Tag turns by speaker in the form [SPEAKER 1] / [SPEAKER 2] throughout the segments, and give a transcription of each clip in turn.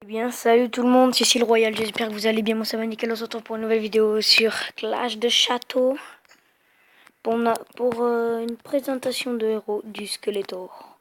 [SPEAKER 1] Bien, salut tout le monde, c'est Cécile Royal, j'espère que vous allez bien, moi ça va nickel, on se retrouve pour une nouvelle vidéo sur Clash de Château pour une présentation de héros du Skeletor.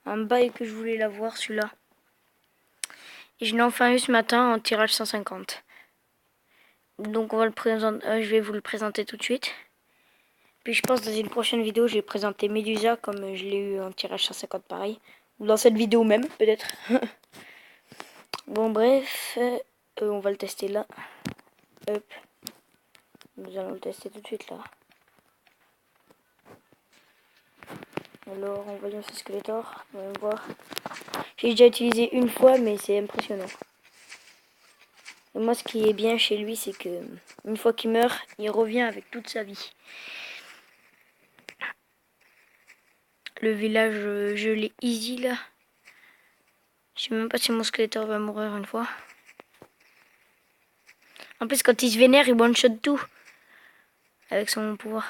[SPEAKER 1] Un bail que je voulais l'avoir celui-là. Et je l'ai enfin eu ce matin en tirage 150. Donc on va le présenter, je vais vous le présenter tout de suite. Puis je pense dans une prochaine vidéo je vais présenter Medusa comme je l'ai eu en tirage 150 pareil. Ou dans cette vidéo même peut-être. Bon bref, on va le tester là. Hop. Nous allons le tester tout de suite là. Alors, envoyons ce Skeletor. On va voir. J'ai déjà utilisé une fois, mais c'est impressionnant. Et moi, ce qui est bien chez lui, c'est que une fois qu'il meurt, il revient avec toute sa vie. Le village, je l'ai easy là. Je sais même pas si mon Skeletor va mourir une fois. En plus, quand il se vénère, il one-shot tout. Avec son pouvoir.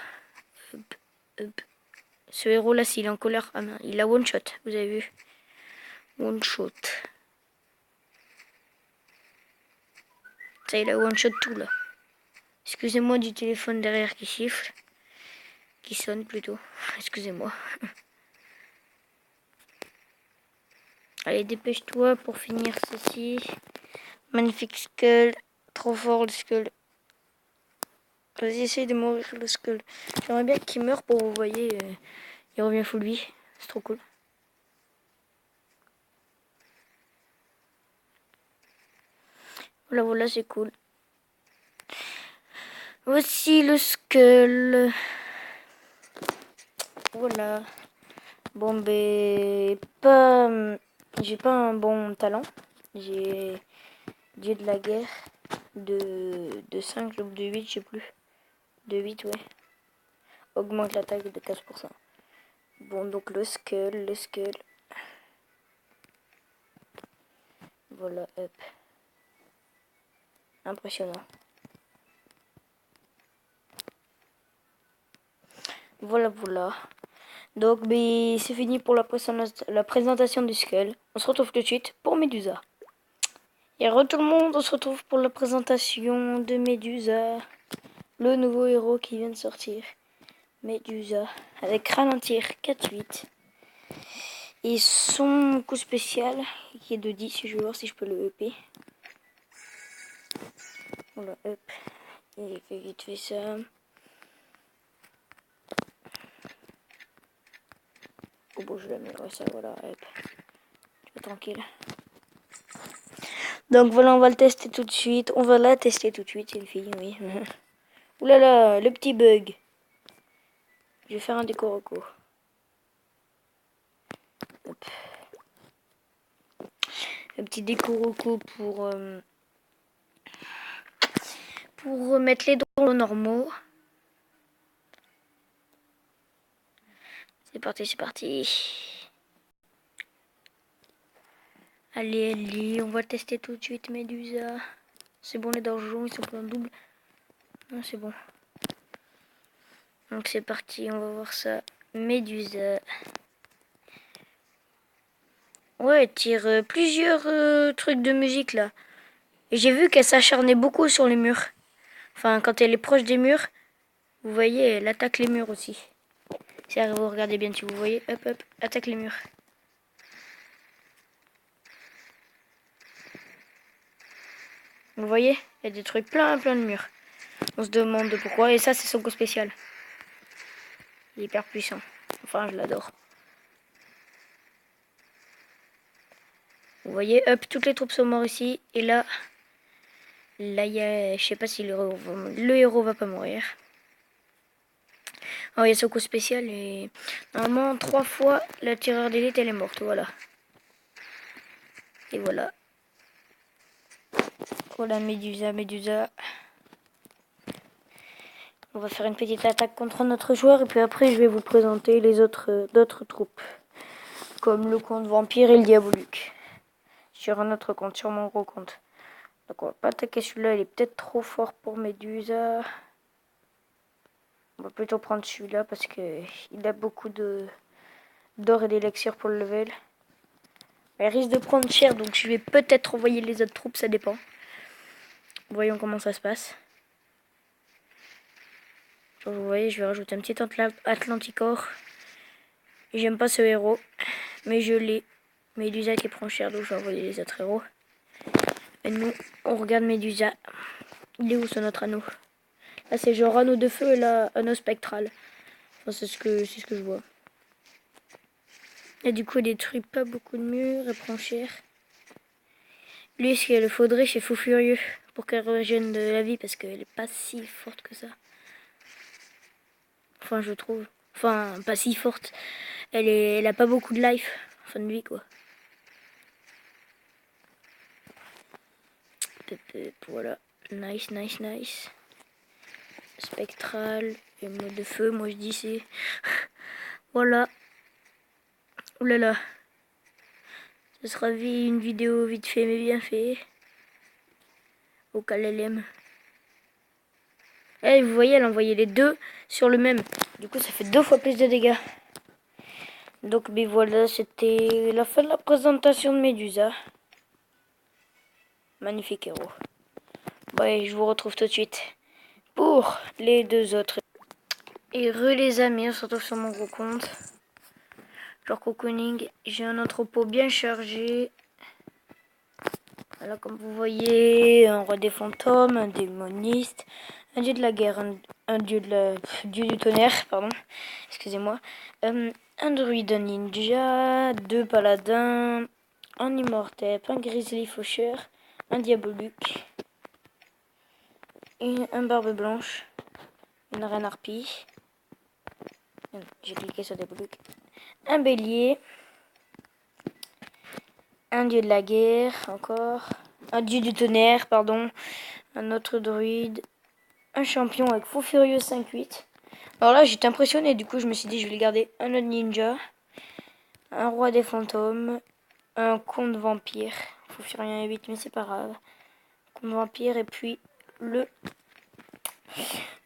[SPEAKER 1] Hop, hop. Ce héros là, s'il est en colère, ah non, il a one-shot, vous avez vu. One-shot. Ça, il a one-shot tout là. Excusez-moi du téléphone derrière qui siffle. Qui sonne plutôt. Excusez-moi. Allez, dépêche-toi pour finir ceci. Magnifique Skull. Trop fort le Skull. Vas-y, essaye de mourir le Skull. J'aimerais bien qu'il meure pour vous voyez. Il revient full vie. C'est trop cool. Voilà, voilà, c'est cool. Voici le Skull. Voilà. Bon, ben, pas. J'ai pas un bon talent. J'ai Dieu de la guerre de 5 ou de 8, je sais plus. De 8, ouais. Augmente l'attaque de 15%. Bon, donc le Skull. Voilà, hop. Impressionnant. Voilà, voilà. Donc, c'est fini pour la présentation du Skull. On se retrouve tout de suite pour Medusa. Et re tout le monde, on se retrouve pour la présentation de Medusa. Le nouveau héros qui vient de sortir. Medusa. Avec ralentir 4-8. Et son coup spécial, qui est de 10, je vais voir si je peux le EP. Voilà, hop. Il fait vite fait ça. Oh bon, je l'améliorerai ça, voilà, hop. Tu vas tranquille. Donc voilà, on va le tester tout de suite. On va la tester tout de suite, c'est une fille, oui. Oulala, le petit bug. Je vais faire un décoroco. Hop. Un petit décoroco pour mettre les drôles normaux. C'est parti, c'est parti. Allez, allez, on va tester tout de suite Medusa. C'est bon, les donjons, ils sont plein de double. Non, c'est bon. Donc c'est parti, on va voir ça. Medusa. Ouais, elle tire plusieurs trucs de musique là. Et j'ai vu qu'elle s'acharnait beaucoup sur les murs. Enfin, quand elle est proche des murs, vous voyez, elle attaque les murs aussi. Si vous regardez bien, si vous voyez, hop, hop, attaque les murs. Vous voyez, elle détruit plein de murs. On se demande pourquoi, et ça c'est son coup spécial. Il est hyper puissant. Enfin, je l'adore. Vous voyez, hop, toutes les troupes sont mortes ici. Et là, il y a, je sais pas si le héros va pas mourir. Oh, il y a son coup spécial et normalement 3 fois la tireur d'élite elle est morte, voilà. Et voilà. Voilà Medusa. On va faire une petite attaque contre notre joueur et puis après je vais vous présenter les d'autres troupes. Comme le compte vampire et le diabolique. Sur un autre compte, sur mon gros compte. Donc on va pas attaquer celui-là, il est peut-être trop fort pour Medusa. On va plutôt prendre celui-là parce que il a beaucoup d'or et d'élixir pour le level. Elle risque de prendre cher, donc je vais peut-être envoyer les autres troupes, ça dépend. Voyons comment ça se passe. Genre, vous voyez, je vais rajouter un petit Atlanticor. J'aime pas ce héros, mais je l'ai. Médusa qui prend cher, donc je vais envoyer les autres héros. Et nous, on regarde Médusa. Il est où ce notre anneau? Là, c'est genre anneau de feu et là, anneau spectral. Enfin, c'est ce que je vois. Et du coup, il détruit pas beaucoup de murs et prend cher. Lui, ce qu'il faudrait, c'est Fou Furieux pour qu'elle revienne de la vie parce qu'elle est pas si forte que ça. Enfin, je trouve. Enfin, pas si forte. Elle a pas beaucoup de life. Fin de vie, quoi. Voilà. Nice, nice, nice. Spectral et mode de feu, moi je dis c'est... Voilà. Oulala. Ce sera une vidéo vite fait mais bien fait. Au cas elle aime. Eh, vous voyez, elle a envoyé les deux sur le même. Du coup, ça fait 2 fois plus de dégâts. Donc, ben voilà, c'était la fin de la présentation de Médusa. Magnifique héros. Ouais, je vous retrouve tout de suite pour les 2 autres. Et les amis, on se retrouve sur mon gros compte. Genre cocooning, j'ai un entrepôt bien chargé. Voilà, comme vous voyez, un roi des fantômes, un démoniste, un dieu de la guerre, un dieu du tonnerre, pardon, excusez-moi, un druide, un ninja, 2 paladins, un immortep, un grizzly faucheur, un diabolique, et un barbe blanche, une reine harpie, j'ai cliqué sur diabolique, un bélier, un dieu de la guerre, encore, un dieu du tonnerre, pardon, un autre druide, un champion avec Fou Furieux 5-8. Alors là, j'étais impressionné, du coup, je me suis dit, je vais le garder. Un autre ninja, un roi des fantômes, un conte vampire. Fou Furieux 8, mais c'est pas grave. Conte vampire, et puis le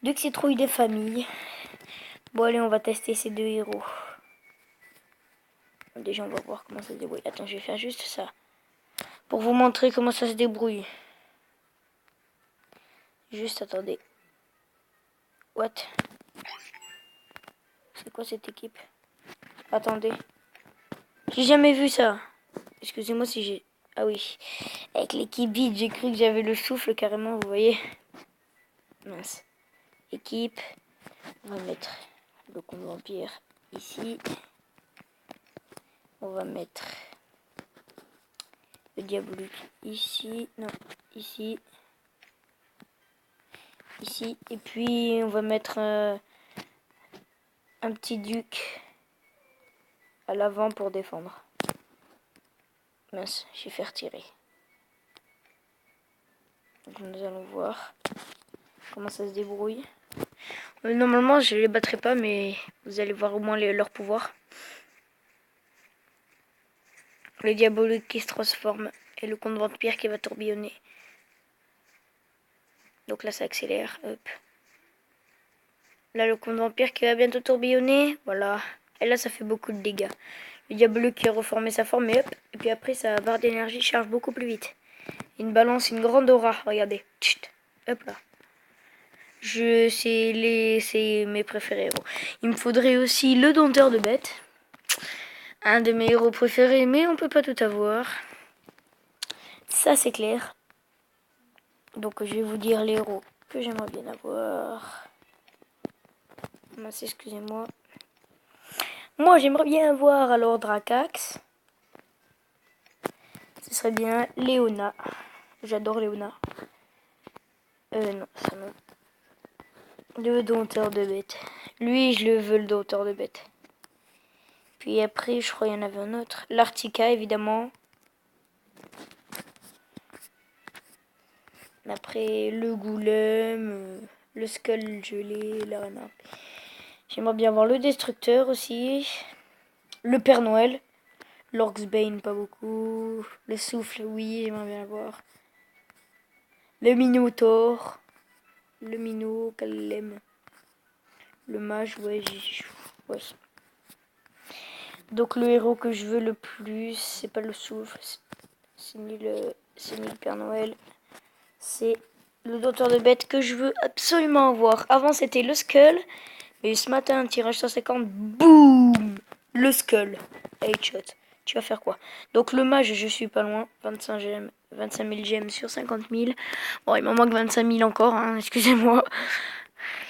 [SPEAKER 1] Deux citrouilles des familles. Bon, allez, on va tester ces 2 héros. Déjà, on va voir comment ça se débrouille. Attends, je vais faire juste ça. Pour vous montrer comment ça se débrouille. Juste, attendez. What? C'est quoi cette équipe? Attendez. J'ai jamais vu ça. Excusez-moi si j'ai... Ah oui. Avec l'équipe vide, j'ai cru que j'avais le souffle carrément, vous voyez. Mince. Équipe. On va mettre le conte vampire ici. On va mettre le diabolique ici. Non, ici. Ici. Et puis, on va mettre un petit duc à l'avant pour défendre. Mince, j'ai fait retirer. Donc nous allons voir comment ça se débrouille. Normalement je les battrai pas, mais vous allez voir au moins leur pouvoir. Le diabolique qui se transforme et le conte vampire qui va tourbillonner. Donc là ça accélère, hop. Là le conte vampire qui va bientôt tourbillonner, voilà. Et là ça fait beaucoup de dégâts. Le diabolique qui a reformé sa forme et hop. Et puis après sa barre d'énergie charge beaucoup plus vite. Une balance, une grande aura, regardez. Chut, hop là. C'est mes préférés héros. Il me faudrait aussi le dompteur de bêtes. Un de mes héros préférés, mais on peut pas tout avoir. Ça c'est clair. Donc je vais vous dire les héros que j'aimerais bien avoir. Mince, excusez-moi. Moi j'aimerais bien avoir alors Dracax. Ce serait bien Léona. J'adore Léona. Non, ça non. Le dompteur de bêtes. Lui, je le veux, le dompteur de bêtes. Puis après, je crois qu'il y en avait un autre. L'Artica, évidemment. Après, le Goulem, le Skull gelé, la reine. J'aimerais bien avoir le Destructeur aussi. Le Père Noël. L'Orcsbane, pas beaucoup. Le Souffle, oui, j'aimerais bien avoir. Le Minotaur. Le Mino, qu'elle l'aime. Le Mage, ouais, ouais. Donc le héros que je veux le plus, c'est pas le souffle, c'est ni le Père Noël, c'est le Docteur de Bête que je veux absolument avoir. Avant c'était le Skull, mais ce matin un tirage 150, boum, le Skull, headshot. Tu vas faire quoi? Donc le mage, je suis pas loin, 25 gemmes, 25 000 gemmes sur 50 000. Bon, il m'en manque 25 000 encore, hein, excusez-moi.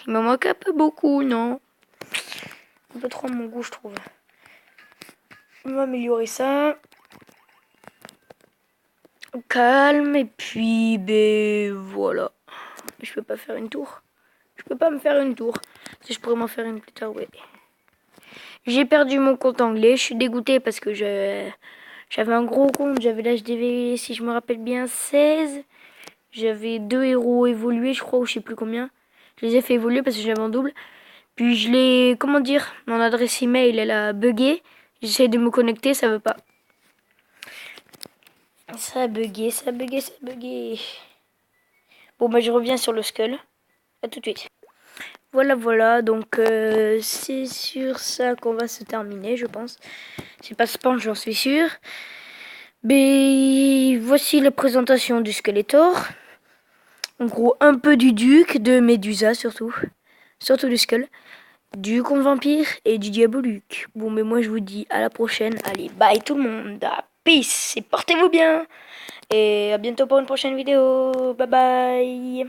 [SPEAKER 1] Il m'en manque un peu beaucoup, non? Un peu trop à mon goût, je trouve. On va améliorer ça. Calme, et puis, ben voilà. Je peux pas faire une tour. Je peux pas me faire une tour. Si je pourrais m'en faire une plus tard, ouais. J'ai perdu mon compte anglais. Je suis dégoûtée parce que j'avais un gros compte. J'avais l'HDV, si je me rappelle bien, 16. J'avais 2 héros évolués, je crois, ou je sais plus combien. Je les ai fait évoluer parce que j'avais en double. Puis je l'ai, comment dire, mon adresse email, elle a bugué. J'essaie de me connecter, ça veut pas. Ça a bugué, ça a bugué, ça a bugué. Bon, bah je reviens sur le Skull. À tout de suite. Voilà, voilà, donc c'est sur ça qu'on va se terminer, je pense. C'est pas spam, j'en suis sûr. Mais voici la présentation du Skeletor. En gros, un peu du Duc, de Medusa surtout. Surtout du Skull. Du Comte Vampire et du Diabolique. Bon, mais moi je vous dis à la prochaine. Allez, bye tout le monde. Peace et portez-vous bien. Et à bientôt pour une prochaine vidéo. Bye bye.